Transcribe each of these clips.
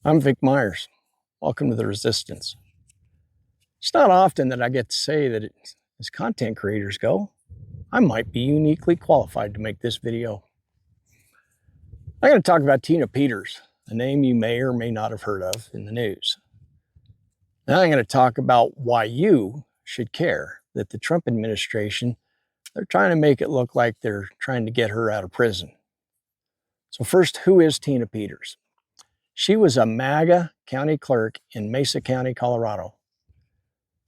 I'm Vic Myers. Welcome to The Resistance. It's not often that I get to say that as content creators go, I might be uniquely qualified to make this video. I'm going to talk about Tina Peters, a name you may or may not have heard of in the news. Now I'm going to talk about why you should care that the Trump administration, they're trying to make it look like they're trying to get her out of prison. So first, who is Tina Peters? She was a MAGA county clerk in Mesa County, Colorado.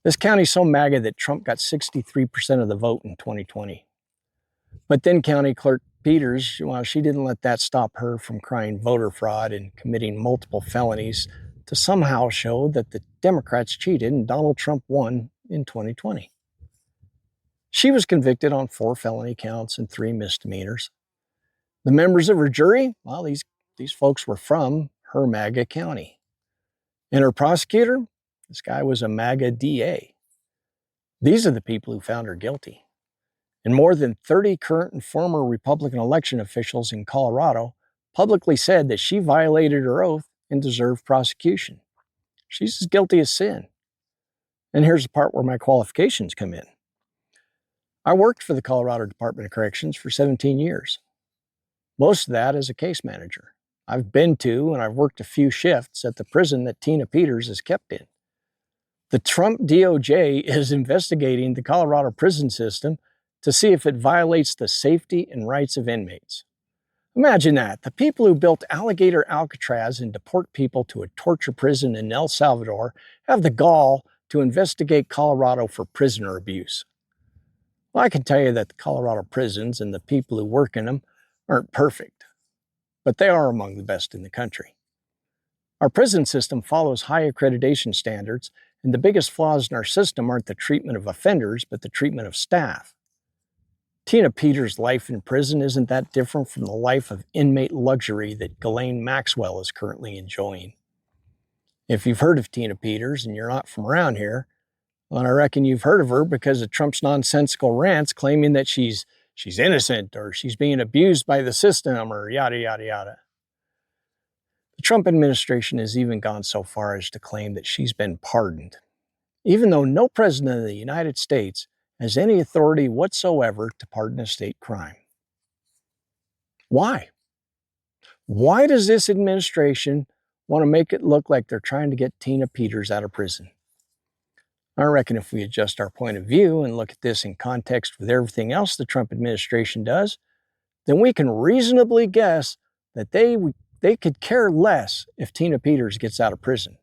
This county's so MAGA that Trump got 63% of the vote in 2020. But then County Clerk Peters, well, she didn't let that stop her from crying voter fraud and committing multiple felonies to somehow show that the Democrats cheated and Donald Trump won in 2020. She was convicted on 4 felony counts and 3 misdemeanors. The members of her jury, well, these folks were from her MAGA county. And her prosecutor, this guy was a MAGA DA. These are the people who found her guilty. And more than 30 current and former Republican election officials in Colorado publicly said that she violated her oath and deserved prosecution. She's as guilty as sin. And here's the part where my qualifications come in. I worked for the Colorado Department of Corrections for 17 years. Most of that as a case manager. I've been to and I've worked a few shifts at the prison that Tina Peters is kept in. The Trump DOJ is investigating the Colorado prison system to see if it violates the safety and rights of inmates. Imagine that. The people who built Alligator Alcatraz and deport people to a torture prison in El Salvador have the gall to investigate Colorado for prisoner abuse. Well, I can tell you that the Colorado prisons and the people who work in them aren't perfect, but they are among the best in the country. Our prison system follows high accreditation standards, and the biggest flaws in our system aren't the treatment of offenders, but the treatment of staff. Tina Peters' life in prison isn't that different from the life of inmate luxury that Ghislaine Maxwell is currently enjoying. If you've heard of Tina Peters and you're not from around here, well, I reckon you've heard of her because of Trump's nonsensical rants claiming that she's innocent or she's being abused by the system or yada, yada, yada. The Trump administration has even gone so far as to claim that she's been pardoned, even though no president of the United States has any authority whatsoever to pardon a state crime. Why? Why does this administration want to make it look like they're trying to get Tina Peters out of prison? I reckon if we adjust our point of view and look at this in context with everything else the Trump administration does, then we can reasonably guess that they could care less if Tina Peters gets out of prison.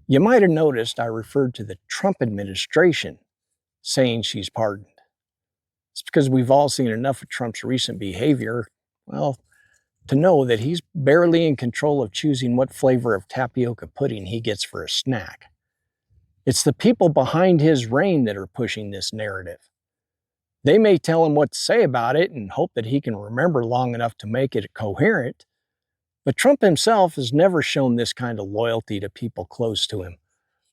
You might have noticed I referred to the Trump administration saying she's pardoned. It's because we've all seen enough of Trump's recent behavior, well, to know that he's barely in control of choosing what flavor of tapioca pudding he gets for a snack. It's the people behind his reign that are pushing this narrative. They may tell him what to say about it and hope that he can remember long enough to make it coherent, but Trump himself has never shown this kind of loyalty to people close to him,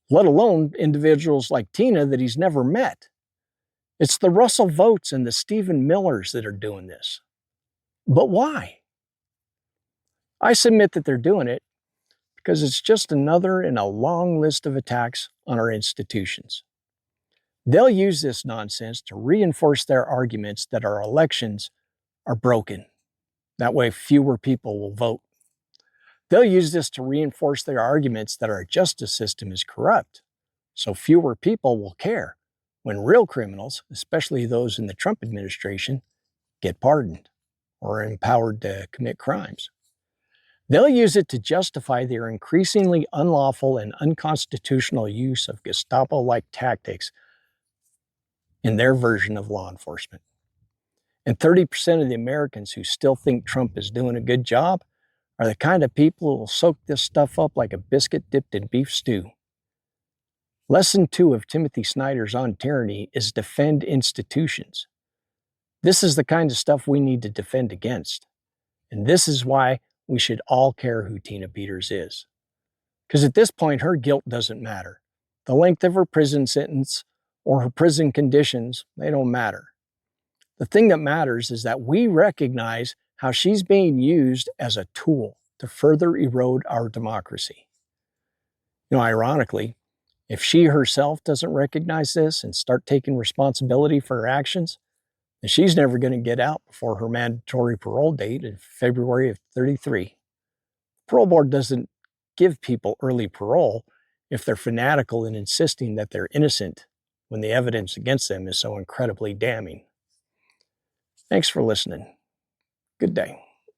let alone individuals like Tina that he's never met. It's the Russell Votes and the Stephen Millers that are doing this. But why? I submit that they're doing it because it's just another in a long list of attacks on our institutions. They'll use this nonsense to reinforce their arguments that our elections are broken. That way fewer people will vote. They'll use this to reinforce their arguments that our justice system is corrupt, so fewer people will care when real criminals, especially those in the Trump administration, get pardoned or are empowered to commit crimes. They'll use it to justify their increasingly unlawful and unconstitutional use of Gestapo-like tactics in their version of law enforcement. And 30% of the Americans who still think Trump is doing a good job are the kind of people who will soak this stuff up like a biscuit dipped in beef stew. Lesson 2 of Timothy Snyder's On Tyranny is defend institutions. This is the kind of stuff we need to defend against. And this is why we should all care who Tina Peters is. Because at this point, her guilt doesn't matter. The length of her prison sentence or her prison conditions, they don't matter. The thing that matters is that we recognize how she's being used as a tool to further erode our democracy. Ironically, if she herself doesn't recognize this and start taking responsibility for her actions, then she's never going to get out before her mandatory parole date in February of 33. The parole board doesn't give people early parole if they're fanatical in insisting that they're innocent when the evidence against them is so incredibly damning. Thanks for listening. Good day.